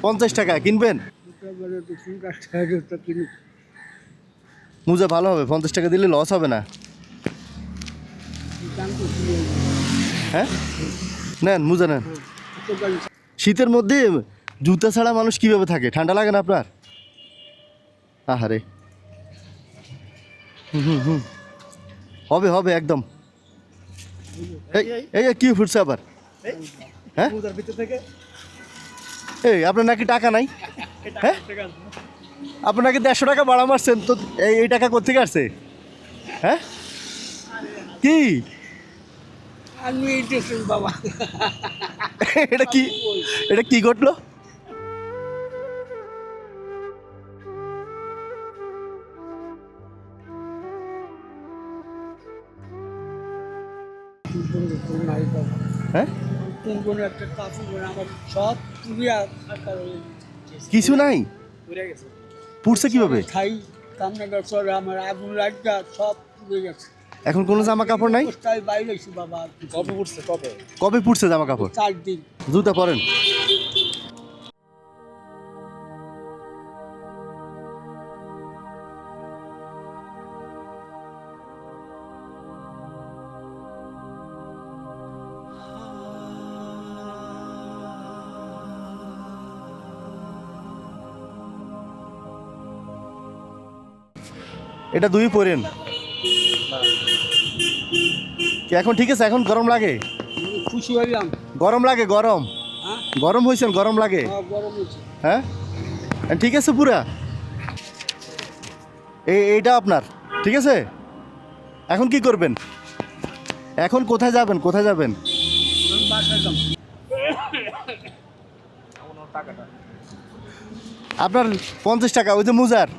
50 টাকা কিনবেন? মোজা ভালো হবে, 50 টাকা দিলে লস হবে না। হ্যাঁ নেন, মোজা নেন। শীতের মধ্যে জুতা ছাড়া মানুষ কিভাবে থাকে? ঠান্ডা লাগে না আপনার? আহারে, হুম, হবে হবে একদম। এই এই কি ফুটছে আবার? হ্যাঁ এই আপনার নাকি টাকা নাই? হ্যাঁ আপনার নাকি 150 টাকা ভাড়া মারছেন তো, এই টাকা কোথেকে আসছে? হ্যাঁ কি বাবা এটা কি, এটা কি ঘটলো? হ্যাঁ একটা কাপড় আমার সব কিছু নাই, পুড়ছে কিভাবে? খাই কামনাগর চলে আমার আগুন লাগা সব পুড়ে গেছে। এখন কোনো জামা কাপড় নাই? বাইরে গেছি বাবা। কবে উঠছে কবে? কবে পুড়ছে জামা কাপড়? 4 দিন। জুতা পরেন। এটা দুই পরেন কি এখন ঠিক আছে? এখন গরম লাগে? খুশি হইলাম। গরম লাগে? গরম হ্যাঁ গরম হয়েছেন? গরম লাগে? গরম হয়েছে। হ্যাঁ ঠিক আছে পুরা। এইটা আপনার ঠিক আছে। এখন কি করবেন? এখন কোথায় যাবেন? কোথায় যাবেন? আমি বাসায় যাব। টাকাটা আপনার 50 টাকা ওই যে মোজার